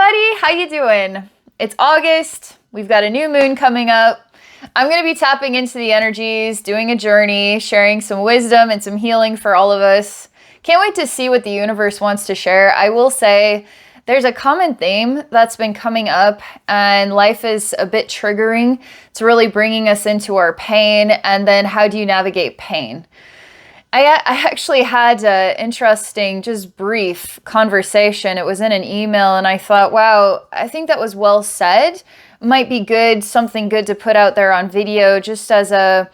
everybody, how you doing? It's August, we've got a new moon coming up. I'm going to be tapping into the energies, doing a journey, sharing some wisdom and some healing for all of us. Can't wait to see what the universe wants to share. I will say there's a common theme that's been coming up, and life is a bit triggering. It's really bringing us into our pain, and then how do you navigate pain? I actually had an interesting, just brief conversation. It was in an email, and I thought, wow, I think that was well said. Might be good, something good to put out there on video, just as a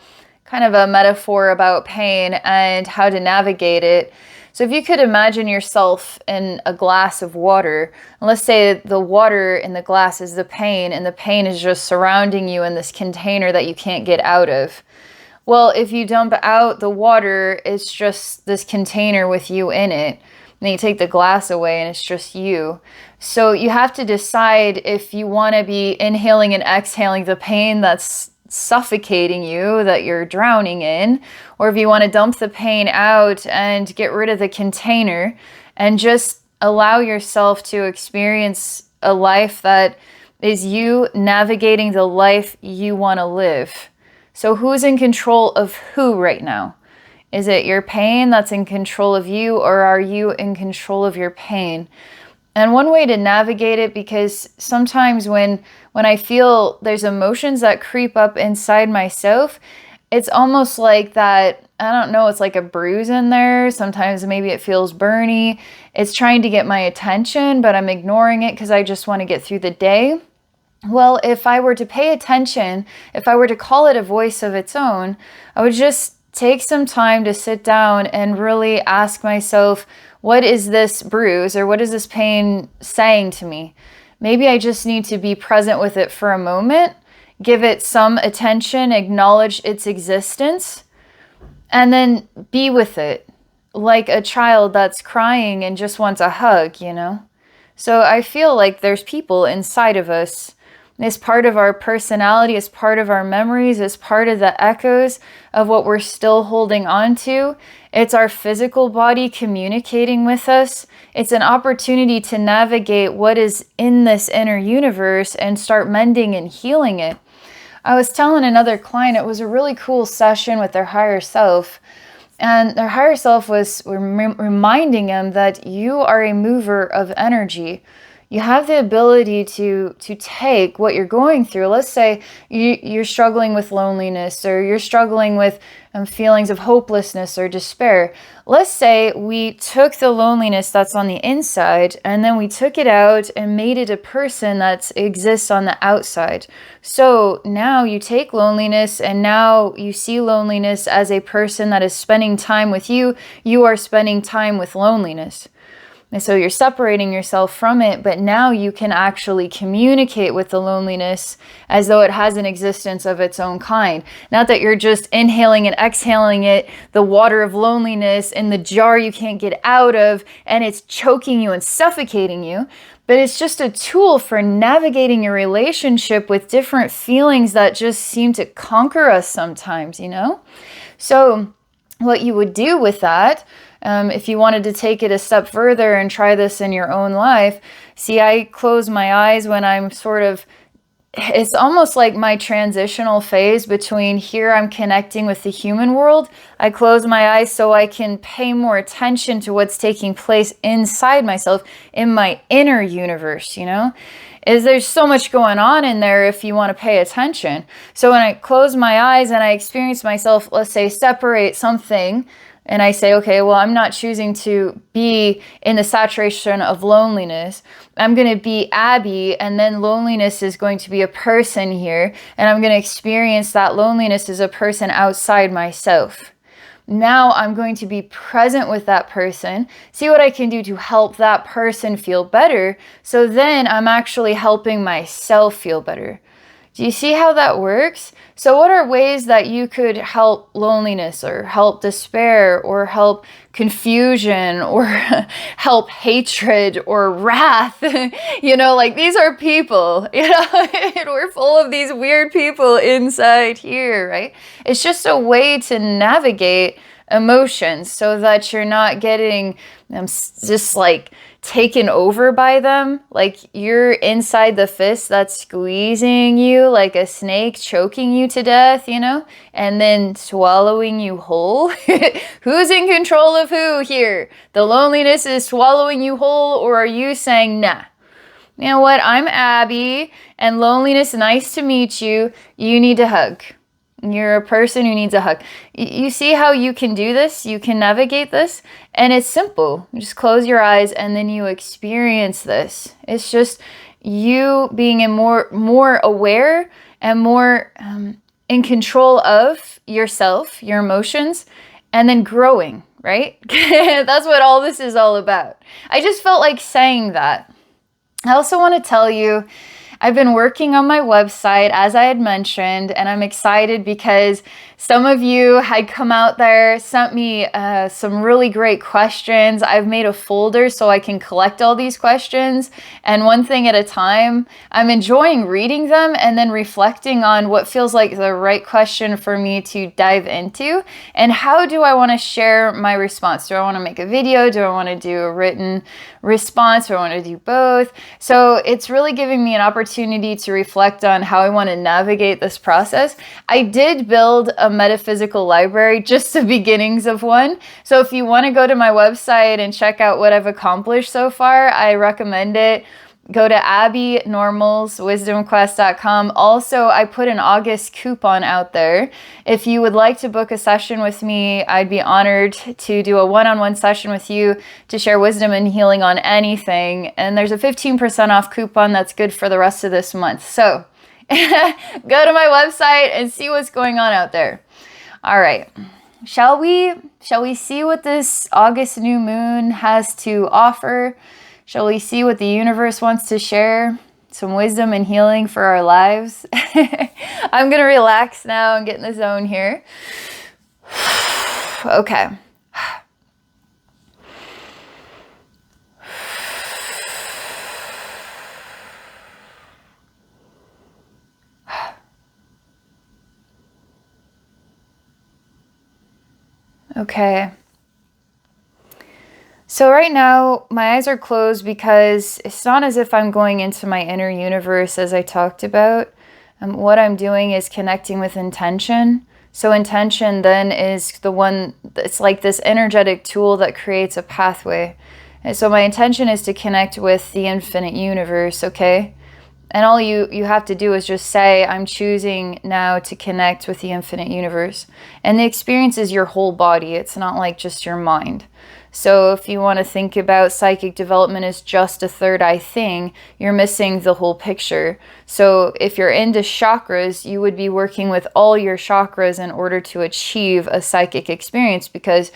kind of a metaphor about pain and how to navigate it. So if you could imagine yourself in a glass of water, and let's say the water in the glass is the pain, and the pain is just surrounding you in this container that you can't get out of. Well, if you dump out the water, it's just this container with you in it. And then you take the glass away and it's just you. So you have to decide if you want to be inhaling and exhaling the pain that's suffocating you, that you're drowning in, or if you want to dump the pain out and get rid of the container and just allow yourself to experience a life that is you navigating the life you want to live. So who's in control of who right now? Is it your pain that's in control of you, or are you in control of your pain? And one way to navigate it, because sometimes when I feel there's emotions that creep up inside myself, it's almost like that, I don't know, it's like a bruise in there. Sometimes maybe it feels burny. It's trying to get my attention, but I'm ignoring it because I just want to get through the day. Well, if I were to pay attention, if I were to call it a voice of its own, I would just take some time to sit down and really ask myself, what is this bruise or what is this pain saying to me? Maybe I just need to be present with it for a moment, give it some attention, acknowledge its existence, and then be with it like a child that's crying and just wants a hug, you know? So I feel like there's people inside of us. It's part of our personality, it's part of our memories, it's part of the echoes of what we're still holding on to. It's our physical body communicating with us. It's an opportunity to navigate what is in this inner universe and start mending and healing it. I was telling another client, it was a really cool session with their higher self. And their higher self was reminding them that you are a mover of energy. You have the ability to take what you're going through. Let's say you're struggling with loneliness, or you're struggling with feelings of hopelessness or despair. Let's say we took the loneliness that's on the inside and then we took it out and made it a person that exists on the outside. So now you take loneliness and now you see loneliness as a person that is spending time with you. You are spending time with loneliness. And so you're separating yourself from it, but now you can actually communicate with the loneliness as though it has an existence of its own kind. Not that you're just inhaling and exhaling it, the water of loneliness in the jar you can't get out of, and it's choking you and suffocating you, but it's just a tool for navigating your relationship with different feelings that just seem to conquer us sometimes, you know? So what you would do with that, if you wanted to take it a step further and try this in your own life, see, I close my eyes when I'm it's almost like my transitional phase between here I'm connecting with the human world. I close my eyes so I can pay more attention to what's taking place inside myself, in my inner universe, you know? There's so much going on in there if you want to pay attention. So when I close my eyes and I experience myself, let's say, separate something, and I say, okay, well, I'm not choosing to be in the saturation of loneliness. I'm going to be Abbey, and then loneliness is going to be a person here, and I'm going to experience that loneliness as a person outside myself. Now I'm going to be present with that person, see what I can do to help that person feel better, so then I'm actually helping myself feel better. Do you see how that works? So what are ways that you could help loneliness, or help despair, or help confusion, or help hatred or wrath? You know, like, these are people, you know, and we're full of these weird people inside here, right? It's just a way to navigate emotions so that you're not getting just like taken over by them. Like you're inside the fist that's squeezing you like a snake, choking you to death, you know, and then swallowing you whole. Who's in control of who here? The loneliness is swallowing you whole, or are you saying, nah, you know what, I'm Abby, and loneliness, nice to meet you. You need a hug. You're a person who needs a hug. You see how you can do this? You can navigate this, and it's simple. You just close your eyes and then you experience this. It's just you being more aware and more in control of yourself, your emotions, and then growing, right? That's what all this is all about. I just felt like saying that. I also want to tell you, I've been working on my website, as I had mentioned, and I'm excited because some of you had come out there, sent me some really great questions. I've made a folder so I can collect all these questions, and one thing at a time. I'm enjoying reading them and then reflecting on what feels like the right question for me to dive into, and how do I want to share my response? Do I want to make a video? Do I want to do a written response? Do I want to do both? So it's really giving me an opportunity to reflect on how I want to navigate this process. I did build a metaphysical library, just the beginnings of one. So if you want to go to my website and check out what I've accomplished so far, I recommend it. Go to abbeynormalswisdomquest.com. Also, I put an August coupon out there. If you would like to book a session with me, I'd be honored to do a one-on-one session with you to share wisdom and healing on anything. And there's a 15% off coupon that's good for the rest of this month. So go to my website and see what's going on out there. All right. Shall we see what this August new moon has to offer? Shall we see what the universe wants to share? Some wisdom and healing for our lives. I'm going to relax now and get in the zone here. Okay. Okay. So right now, my eyes are closed because it's not as if I'm going into my inner universe as I talked about. What I'm doing is connecting with intention. So intention then is the one, it's like this energetic tool that creates a pathway. And so my intention is to connect with the infinite universe, okay? And all you have to do is just say, I'm choosing now to connect with the infinite universe. And the experience is your whole body. It's not like just your mind. So if you want to think about psychic development as just a third eye thing, you're missing the whole picture. So if you're into chakras, you would be working with all your chakras in order to achieve a psychic experience, because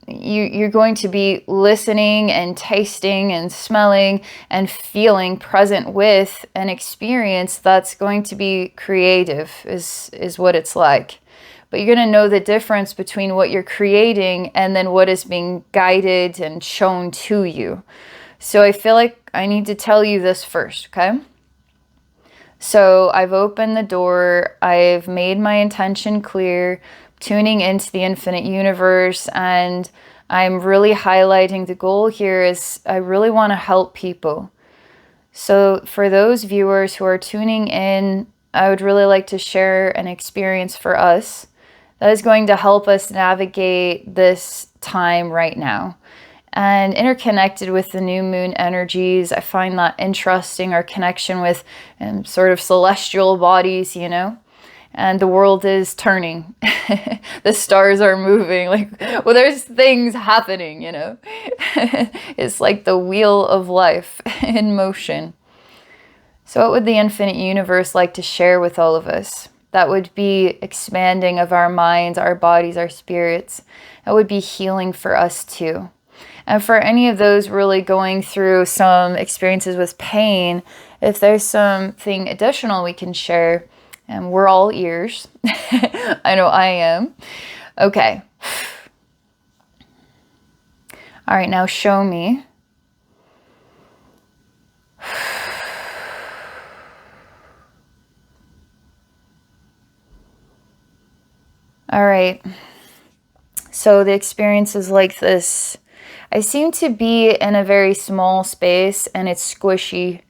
you're going to be listening and tasting and smelling and feeling present with an experience that's going to be creative, is what it's like. But you're going to know the difference between what you're creating and then what is being guided and shown to you. So I feel like I need to tell you this first, okay? So I've opened the door. I've made my intention clear, tuning into the infinite universe, and I'm really highlighting the goal here is I really want to help people. So for those viewers who are tuning in, I would really like to share an experience for us that is going to help us navigate this time right now. And interconnected with the new moon energies, I find that interesting, our connection with sort of celestial bodies, you know, and the world is turning. The stars are moving, like, well, there's things happening, you know. It's like the wheel of life in motion. So what would the infinite universe like to share with all of us? That would be expanding of our minds, our bodies, our spirits. That would be healing for us too. And for any of those really going through some experiences with pain, if there's something additional we can share, and we're all ears. I know I am. Okay. All right, now show me. All right. So the experience is like this. I seem to be in a very small space and it's squishy.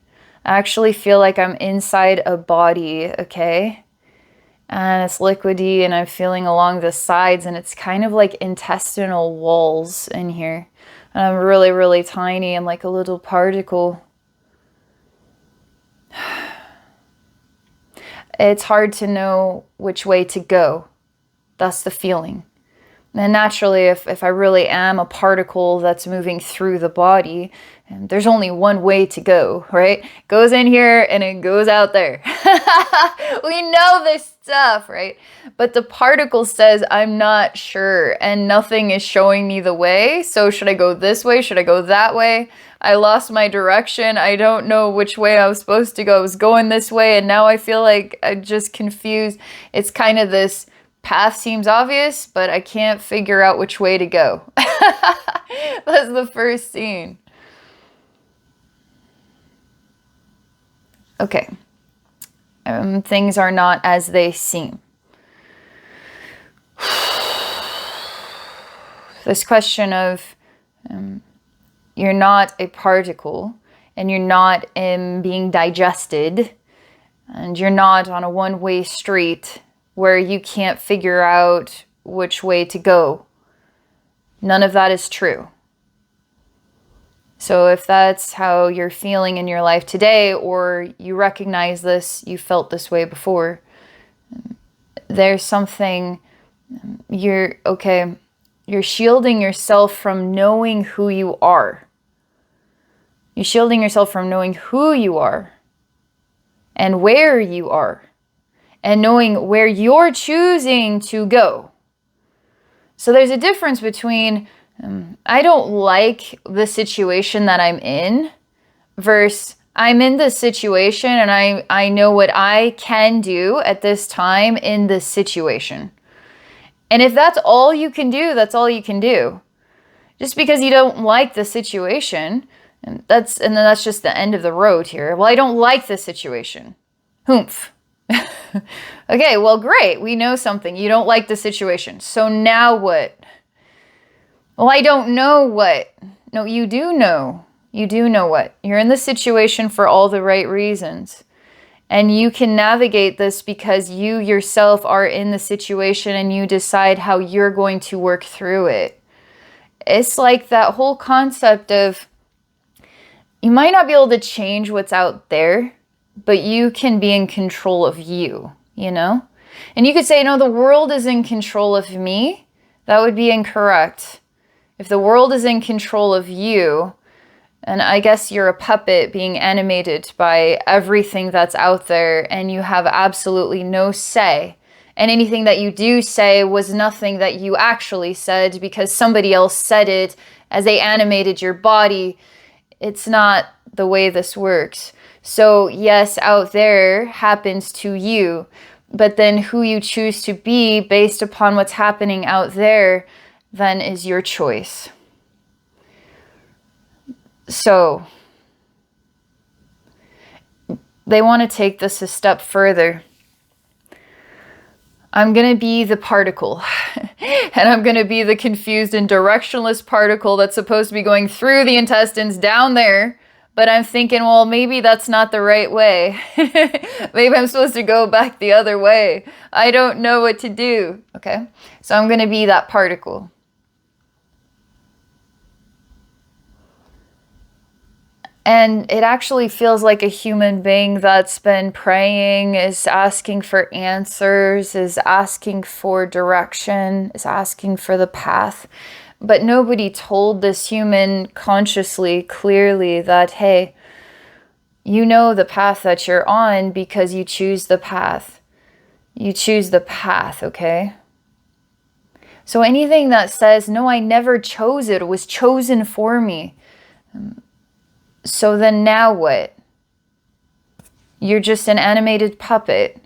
I actually feel like I'm inside a body, okay? And it's liquidy and I'm feeling along the sides and it's kind of like intestinal walls in here. And I'm really, really tiny. I'm like a little particle. It's hard to know which way to go. That's the feeling. And naturally, if I really am a particle that's moving through the body, and there's only one way to go, right? It goes in here and it goes out there. We know this stuff, right? But the particle says, I'm not sure, and nothing is showing me the way. So should I go this way? Should I go that way? I lost my direction. I don't know which way I was supposed to go. I was going this way, and now I feel like I'm just confused. It's kind of this path seems obvious, but I can't figure out which way to go. That's the first scene. Okay. Things are not as they seem. This question of you're not a particle and you're not being digested and you're not on a one-way street where you can't figure out which way to go. None of that is true. So if that's how you're feeling in your life today, or you recognize this, you felt this way before, there's something, you're shielding yourself from knowing who you are. You're shielding yourself from knowing who you are and where you are, and knowing where you're choosing to go. So there's a difference between I don't like the situation that I'm in versus I'm in this situation and I know what I can do at this time in this situation. And if that's all you can do, that's all you can do. Just because you don't like the situation, and then that's just the end of the road here. Well, I don't like the situation. Humph. Okay, well, great. We know something. You don't like the situation. So now what? Well, I don't know what. No, you do know. You do know what. You're in the situation for all the right reasons. And you can navigate this because you yourself are in the situation and you decide how you're going to work through it. It's like that whole concept of you might not be able to change what's out there, but you can be in control of you, you know? And you could say, no, the world is in control of me. That would be incorrect. If the world is in control of you, and I guess you're a puppet being animated by everything that's out there and you have absolutely no say. And anything that you do say was nothing that you actually said because somebody else said it as they animated your body. It's not the way this works. So yes, out there happens to you, but then who you choose to be based upon what's happening out there, then is your choice. So they want to take this a step further. I'm going to be the particle and I'm going to be the confused and directionless particle that's supposed to be going through the intestines down there. But I'm thinking, well, maybe that's not the right way. Maybe I'm supposed to go back the other way. I don't know what to do. Okay. So I'm going to be that particle. And it actually feels like a human being that's been praying, is asking for answers, is asking for direction, is asking for the path. But nobody told this human consciously, clearly that, hey, you know the path that you're on because you choose the path. You choose the path, okay? So anything that says, no, I never chose it, it was chosen for me. So then now what? You're just an animated puppet.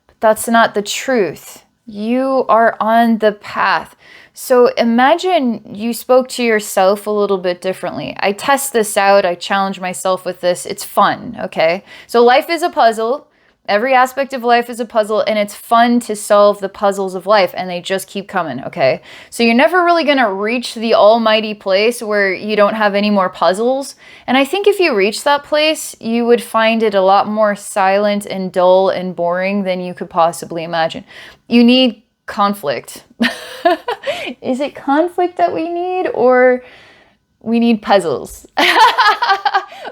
But that's not the truth. You are on the path. So imagine you spoke to yourself a little bit differently. I test this out. I challenge myself with this. It's fun, okay? So life is a puzzle. Every aspect of life is a puzzle, and it's fun to solve the puzzles of life, and they just keep coming, okay? So you're never really going to reach the almighty place where you don't have any more puzzles. And I think if you reach that place, you would find it a lot more silent and dull and boring than you could possibly imagine. You need conflict. Is it conflict that we need, or we need puzzles?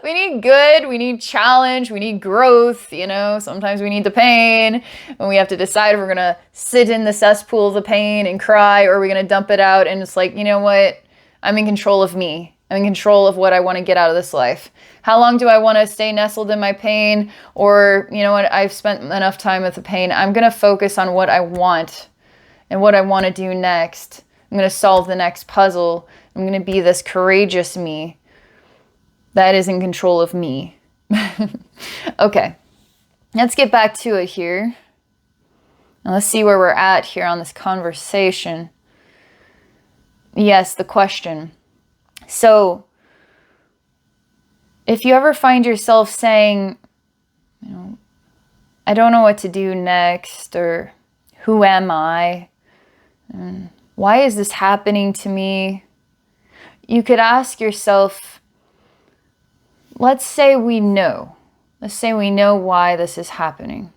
We need good, we need challenge, we need growth, you know. Sometimes we need the pain, when we have to decide if we're gonna sit in the cesspool of the pain and cry, or we're gonna dump it out. And it's like, you know what? I'm in control of me. I'm in control of what I want to get out of this life. How long do I want to stay nestled in my pain? Or, you know what, I've spent enough time with the pain. I'm gonna focus on what I want and what I want to do next. I'm gonna solve the next puzzle. I'm gonna be this courageous me that is in control of me. Okay, let's get back to it here. And let's see where we're at here on this conversation. Yes, the question. So, if you ever find yourself saying, you know, I don't know what to do next, or who am I? And why is this happening to me? You could ask yourself, let's say we know. Let's say we know why this is happening.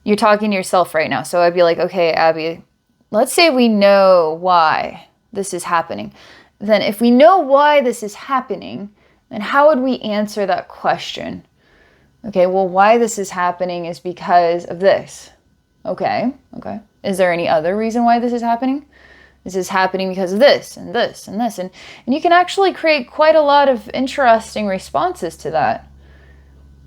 You're talking to yourself right now. So I'd be like, okay, Abby, let's say we know why this is happening. Then if we know why this is happening, then how would we answer that question? Okay, well, why this is happening is because of this. Okay. Is there any other reason why this is happening? This is happening because of this and this and this. And you can actually create quite a lot of interesting responses to that.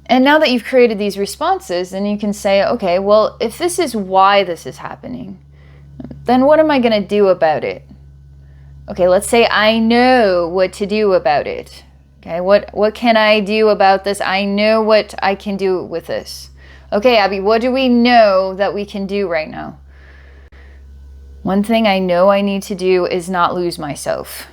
And now that you've created these responses, then you can say, okay, well, if this is why this is happening, then what am I going to do about it? Okay, let's say I know what to do about it. Okay, what can I do about this? I know what I can do with this. Okay, Abby, what do we know that we can do right now? One thing I know I need to do is not lose myself.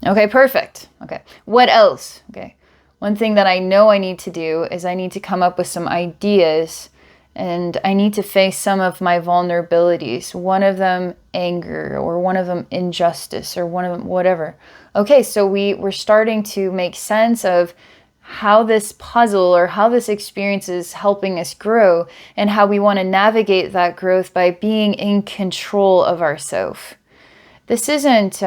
Okay, perfect. Okay, what else? Okay, one thing that I know I need to do is I need to come up with some ideas, and I need to face some of my vulnerabilities. One of them, anger, or one of them, injustice, or one of them, whatever. Okay, so we're starting to make sense of how this puzzle or how this experience is helping us grow, and how we want to navigate that growth by being in control of ourselves. This isn't,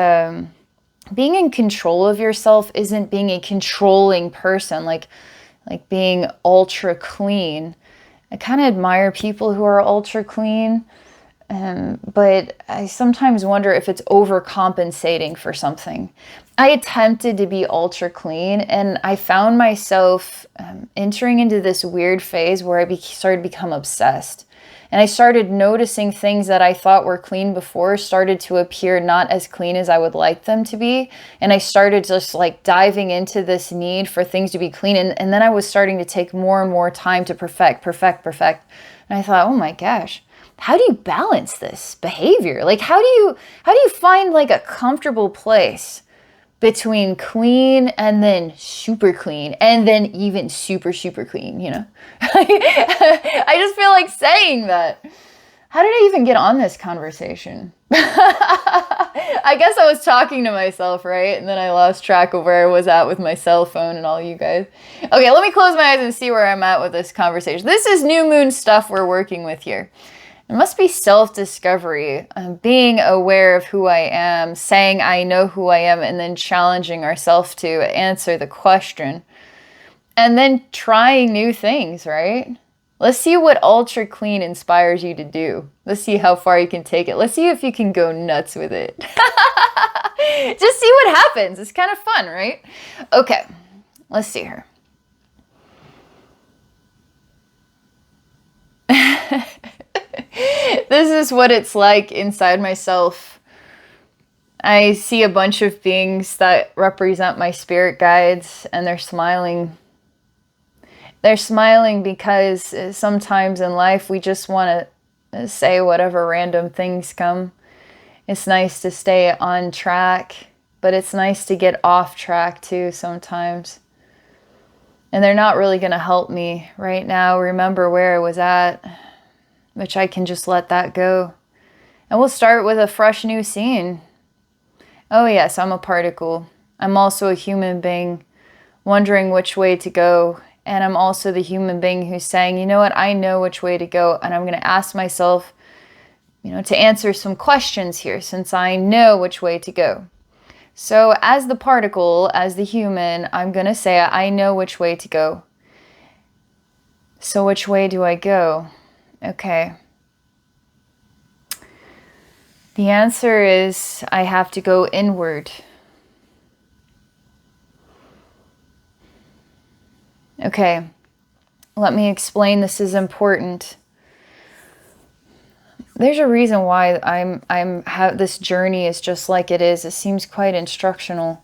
being in control of yourself isn't being a controlling person, like being ultra clean. I kind of admire people who are ultra clean, but I sometimes wonder if it's overcompensating for something. I attempted to be ultra clean, and I found myself entering into this weird phase where I started to become obsessed. And I started noticing things that I thought were clean before started to appear not as clean as I would like them to be. And I started just like diving into this need for things to be clean. And then I was starting to take more and more time to perfect. And I thought, oh my gosh, how do you balance this behavior? Like, how do you find like a comfortable place between clean and then super clean and then even super clean, you know? I just feel like saying that. How did I even get on this conversation? I guess I was talking to myself, right? And then I lost track of where I was at with my cell phone and all you guys. Okay, let me close my eyes and see where I'm at with this conversation. This is new moon stuff we're working with here. It must be self-discovery, being aware of who I am, saying I know who I am, and then challenging ourselves to answer the question. And then trying new things, right? Let's see what ultra clean inspires you to do. Let's see how far you can take it. Let's see if you can go nuts with it. Just see what happens. It's kind of fun, right? Okay, let's see here. This is what it's like inside myself. I see a bunch of beings that represent my spirit guides, and they're smiling. They're smiling because sometimes in life we just want to say whatever random things come. It's nice to stay on track, but it's nice to get off track too sometimes. And they're not really going to help me right now remember where I was at, which I can just let that go. And we'll start with a fresh new scene. Oh yes, I'm a particle. I'm also a human being wondering which way to go. And I'm also the human being who's saying, you know what, I know which way to go. And I'm going to ask myself, to answer some questions here since I know which way to go. So as the particle, as the human, I'm going to say, I know which way to go. So which way do I go? Okay. The answer is I have to go inward. Okay, let me explain. This is important. There's a reason why this journey is just like it is. It seems quite instructional.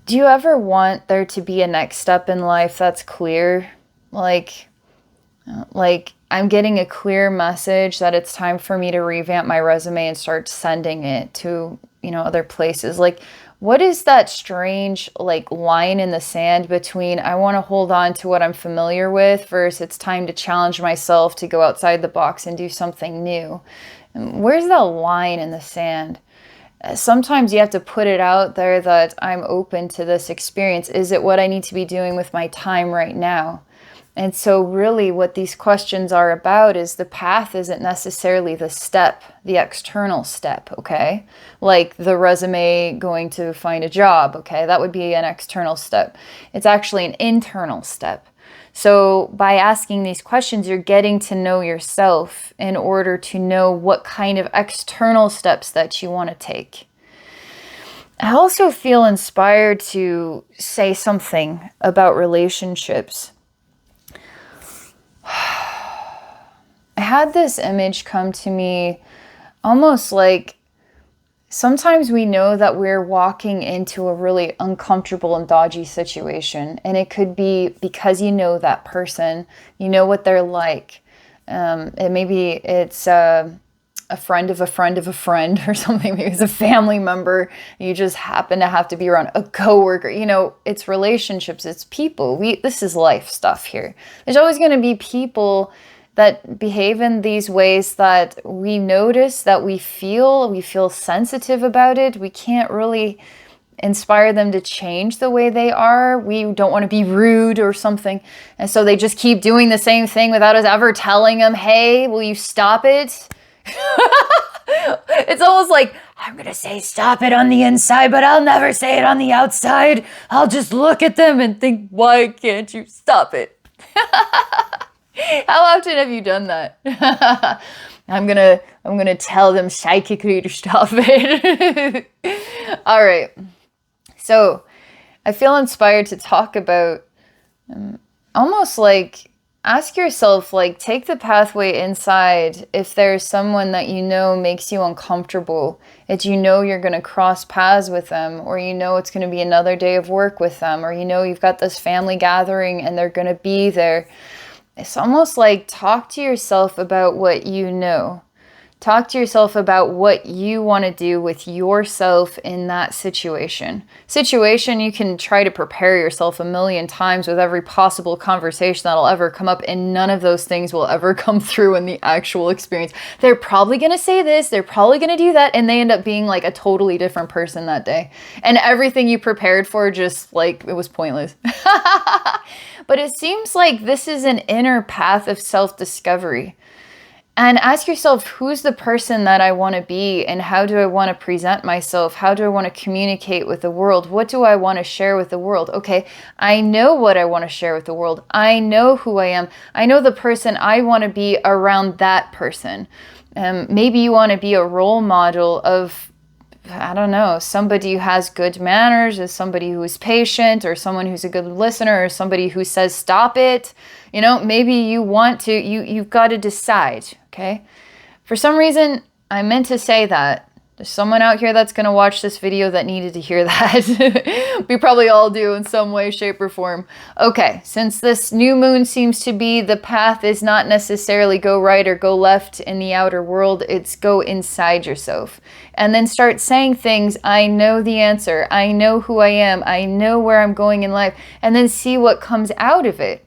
Do you ever want there to be a next step in life that's clear? Like I'm getting a clear message that it's time for me to revamp my resume and start sending it to, other places. Like, what is that strange, line in the sand between I want to hold on to what I'm familiar with versus it's time to challenge myself to go outside the box and do something new? And where's the line in the sand? Sometimes you have to put it out there that I'm open to this experience. Is it what I need to be doing with my time right now? And so really what these questions are about is the path isn't necessarily the step, the external step, okay? Like the resume going to find a job, okay? That would be an external step. It's actually an internal step. So by asking these questions, you're getting to know yourself in order to know what kind of external steps that you want to take. I also feel inspired to say something about relationships. I had this image come to me almost like sometimes we know that we're walking into a really uncomfortable and dodgy situation. And it could be because you know that person, you know what they're like. And maybe it's a friend of a friend of a friend or something. Maybe it's a family member. You just happen to have to be around a coworker. It's relationships, it's people. This is life stuff here. There's always going to be people that behave in these ways that we notice, that we feel sensitive about it. We can't really inspire them to change the way they are. We don't want to be rude or something. And so they just keep doing the same thing without us ever telling them, hey, will you stop it? It's almost like, I'm going to say stop it on the inside, but I'll never say it on the outside. I'll just look at them and think, why can't you stop it? How often have you done that? I'm gonna tell them psychically to stop it. All right. So I feel inspired to talk about almost like ask yourself, take the pathway inside. If there's someone that makes you uncomfortable, that you're going to cross paths with them, or it's going to be another day of work with them, or you've got this family gathering and they're going to be there. It's almost like talk to yourself about what you know. Talk to yourself about what you want to do with yourself in that situation. You can try to prepare yourself a million times with every possible conversation that'll ever come up, and none of those things will ever come through in the actual experience. They're probably going to say this, they're probably going to do that, and they end up being like a totally different person that day. And everything you prepared for just it was pointless. But it seems like this is an inner path of self-discovery. And ask yourself, who's the person that I want to be, and how do I want to present myself? How do I want to communicate with the world? What do I want to share with the world? Okay, I know what I want to share with the world. I know who I am. I know the person I want to be around that person. Maybe you want to be a role model of, I don't know, somebody who has good manners, or somebody who is patient, or someone who's a good listener, or somebody who says, stop it. Maybe you want to, you've got to decide, okay? For some reason, I meant to say that, There's someone out here that's going to watch this video that needed to hear that. We probably all do in some way, shape, or form. Okay, since this new moon seems to be the path is not necessarily go right or go left in the outer world, it's go inside yourself. And then start saying things, I know the answer, I know who I am, I know where I'm going in life, and then see what comes out of it.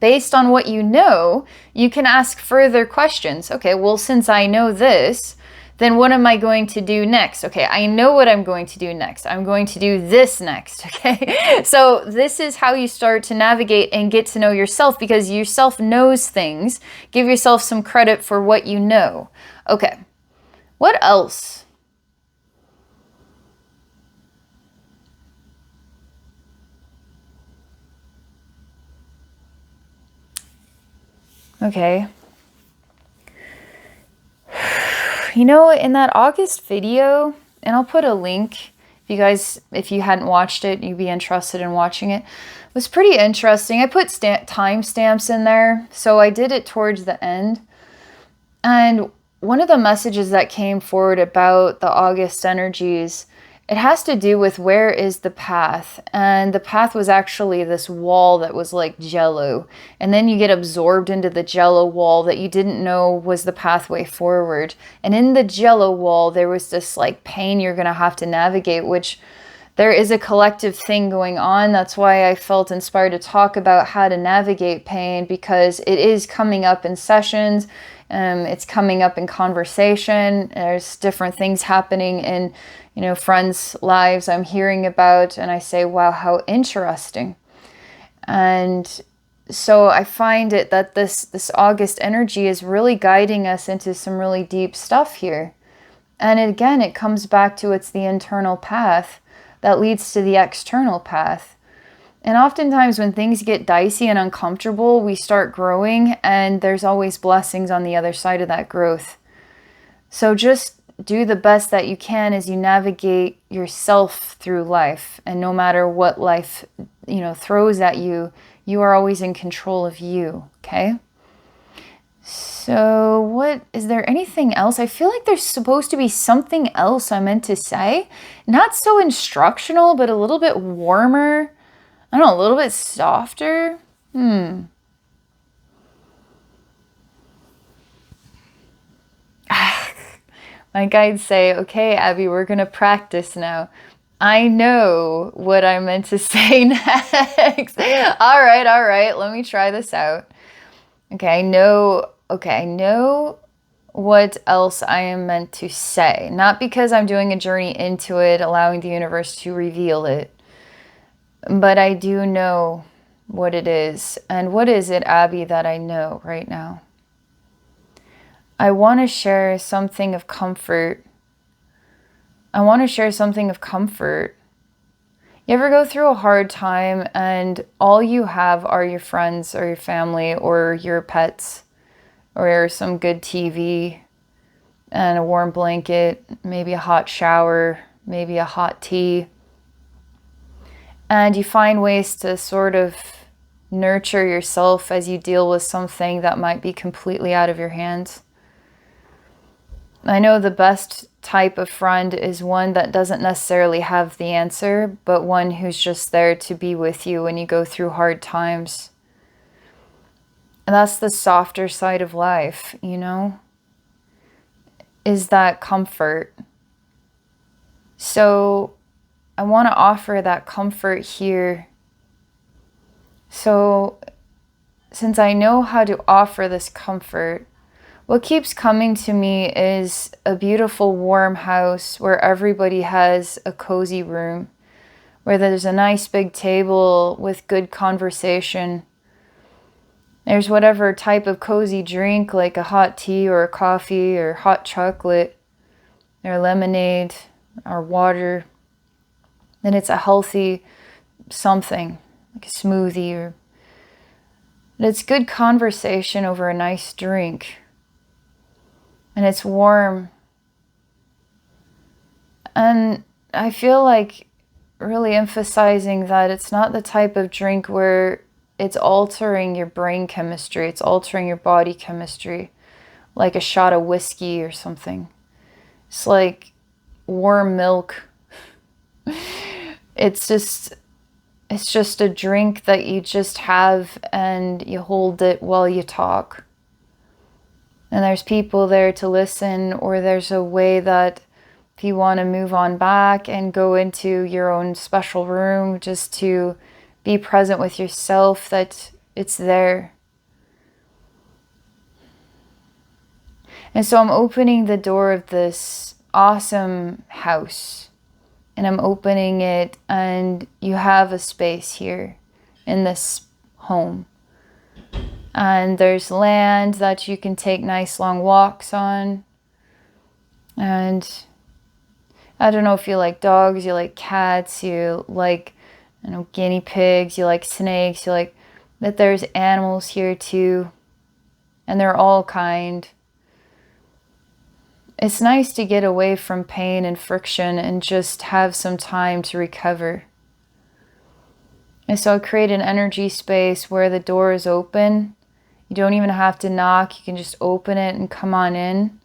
Based on what you know, you can ask further questions. Okay, well, since I know this, then what am I going to do next? Okay, I know what I'm going to do next. I'm going to do this next, okay? So this is how you start to navigate and get to know yourself, because yourself knows things. Give yourself some credit for what you know. Okay, what else? Okay. You know, in that August video, and I'll put a link, if you hadn't watched it, you'd be interested in watching it. It was pretty interesting. I put timestamps in there, so I did it towards the end. And one of the messages that came forward about the August energies, it has to do with where is the path. And the path was actually this wall that was like jello. And then you get absorbed into the jello wall that you didn't know was the pathway forward. And in the jello wall, there was this like pain you're going to have to navigate, which there is a collective thing going on. That's why I felt inspired to talk about how to navigate pain, because it is coming up in sessions. It's coming up in conversation. There's different things happening in, friends' lives I'm hearing about, and I say, wow, how interesting. And so I find it that this August energy is really guiding us into some really deep stuff here. And again, it comes back to it's the internal path that leads to the external path. And oftentimes when things get dicey and uncomfortable, we start growing, and there's always blessings on the other side of that growth. So just do the best that you can as you navigate yourself through life. And no matter what life, throws at you, you are always in control of you, okay? So is there anything else? I feel like there's supposed to be something else I meant to say. Not so instructional, but a little bit warmer. I don't know, a little bit softer. My guides say, okay, Abby, we're going to practice now. I know what I meant to say next. All right. Let me try this out. Okay, I know what else I am meant to say. Not because I'm doing a journey into it, allowing the universe to reveal it. But I do know what it is. And what is it, Abby, that I know right now? I want to share something of comfort. You ever go through a hard time and all you have are your friends or your family or your pets or some good TV and a warm blanket, maybe a hot shower, maybe a hot tea. And you find ways to sort of nurture yourself as you deal with something that might be completely out of your hands. I know the best type of friend is one that doesn't necessarily have the answer, but one who's just there to be with you when you go through hard times. And that's the softer side of life, is that comfort. So I want to offer that comfort here. So since I know how to offer this comfort, what keeps coming to me is a beautiful warm house where everybody has a cozy room, where there's a nice big table with good conversation. There's whatever type of cozy drink, like a hot tea or a coffee or hot chocolate or lemonade or water. Then it's a healthy something, like a smoothie, but it's good conversation over a nice drink. And it's warm. And I feel like really emphasizing that it's not the type of drink where it's altering your brain chemistry, it's altering your body chemistry, like a shot of whiskey or something. It's like warm milk. It's just a drink that you just have and you hold it while you talk. And there's people there to listen, or there's a way that if you want to move on back and go into your own special room just to be present with yourself, that it's there. And so I'm opening the door of this awesome house, and I'm opening it, and you have a space here in this home. And there's land that you can take nice long walks on. And I don't know if you like dogs, you like cats, you like, guinea pigs, you like snakes, you like that there's animals here too. And they're all kind. It's nice to get away from pain and friction and just have some time to recover. And so I create an energy space where the door is open. You don't even have to knock. You can just open it and come on in.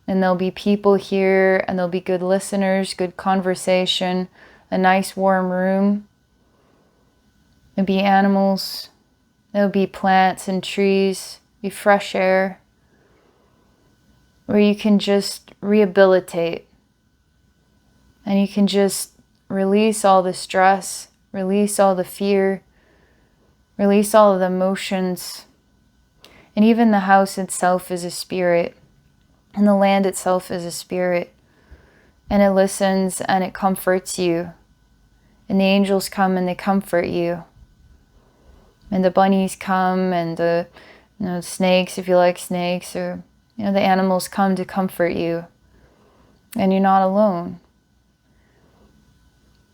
And there'll be people here, and there'll be good listeners, good conversation, a nice warm room. There'll be animals. There'll be plants and trees, be fresh air, where you can just rehabilitate. And you can just release all the stress, release all the fear, release all of the emotions. And even the house itself is a spirit. And the land itself is a spirit. And it listens and it comforts you. And the angels come and they comfort you. And the bunnies come, and the snakes, if you like snakes, or the animals come to comfort you. And you're not alone.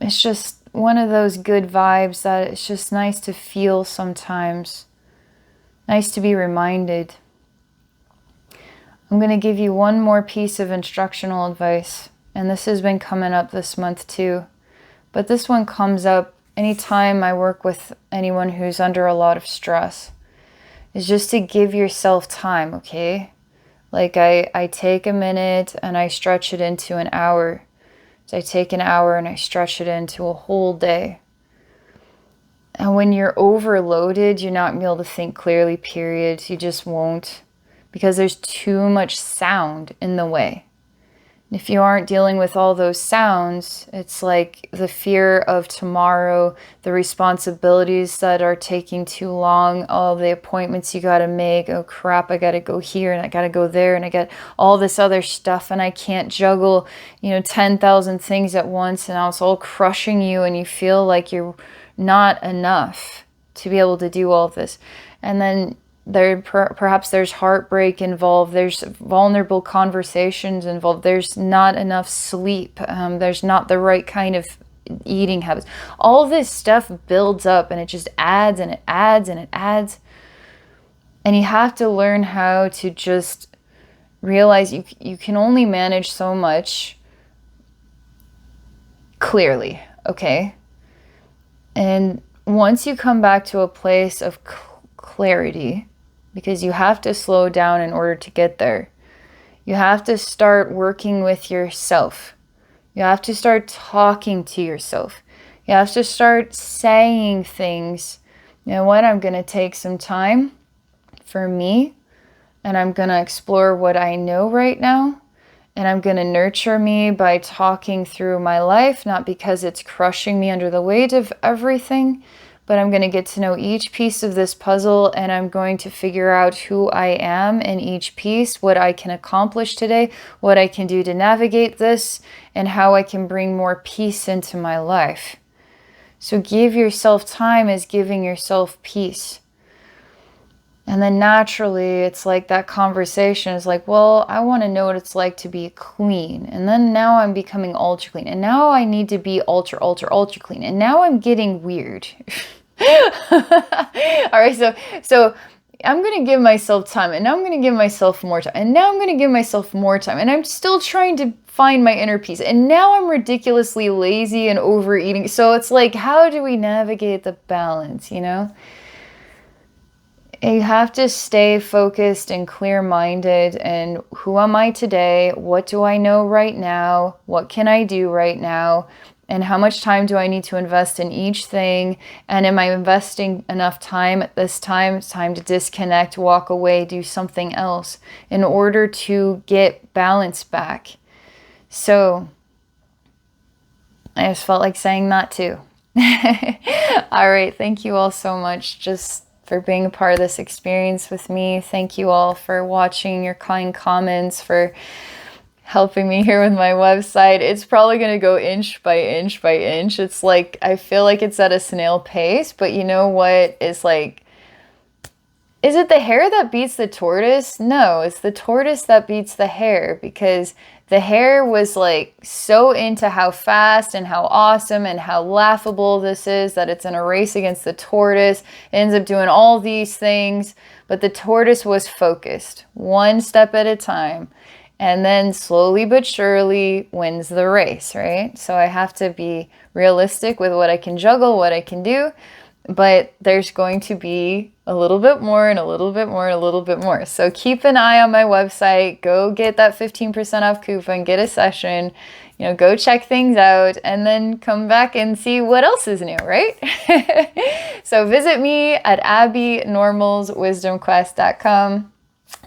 It's just one of those good vibes that it's just nice to feel sometimes. Nice to be reminded. I'm going to give you one more piece of instructional advice. And this has been coming up this month too. But this one comes up anytime I work with anyone who's under a lot of stress. Is just to give yourself time, okay? Like I take a minute and I stretch it into an hour. So I take an hour and I stretch it into a whole day. And when you're overloaded, you're not going to be able to think clearly, period. You just won't. Because there's too much sound in the way. If you aren't dealing with all those sounds, it's like the fear of tomorrow, the responsibilities that are taking too long, all the appointments you got to make. Oh crap, I got to go here and I got to go there and I got all this other stuff and I can't juggle, 10,000 things at once, and now it's all crushing you and you feel like you're not enough to be able to do all of this. And then perhaps there's heartbreak involved, there's vulnerable conversations involved, there's not enough sleep, there's not the right kind of eating habits. All this stuff builds up and it just adds and it adds and it adds. And you have to learn how to just realize you can only manage so much clearly, okay? And once you come back to a place of clarity, because you have to slow down in order to get there. You have to start working with yourself. You have to start talking to yourself. You have to start saying things. You know what? I'm going to take some time for me, and I'm going to explore what I know right now. And I'm going to nurture me by talking through my life, not because it's crushing me under the weight of everything, but I'm going to get to know each piece of this puzzle, and I'm going to figure out who I am in each piece, what I can accomplish today, what I can do to navigate this, and how I can bring more peace into my life. So give yourself time is giving yourself peace. And then naturally, it's like that conversation is like, well, I want to know what it's like to be clean. And then now I'm becoming ultra clean. And now I need to be ultra clean. And now I'm getting weird. All right, so I'm going to give myself time. And now I'm going to give myself more time. And now I'm going to give myself more time. And I'm still trying to find my inner peace. And now I'm ridiculously lazy and overeating. So it's like, how do we navigate the balance, You have to stay focused and clear-minded. And who am I today? What do I know right now? What can I do right now? And how much time do I need to invest in each thing? And am I investing enough time at this time? It's time to disconnect, walk away, do something else in order to get balance back. So I just felt like saying that too. All right. Thank you all so much just for being a part of this experience with me. Thank you all for watching, your kind comments, for helping me here with my website. It's probably going to go inch by inch by inch. It's like, I feel like it's at a snail pace, but you know what? It's like, is it the hare that beats the tortoise? No, it's the tortoise that beats the hare, because the hare was like so into how fast and how awesome and how laughable this is that it's in a race against the tortoise. It ends up doing all these things, but the tortoise was focused, one step at a time. And then slowly but surely wins the race, right? So I have to be realistic with what I can juggle, what I can do. But there's going to be a little bit more and a little bit more and a little bit more. So keep an eye on my website. Go get that 15% off coupon, get a session, go check things out, and then come back and see what else is new, right? So visit me at abbeynormalswisdomquest.com.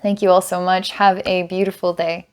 Thank you all so much. Have a beautiful day.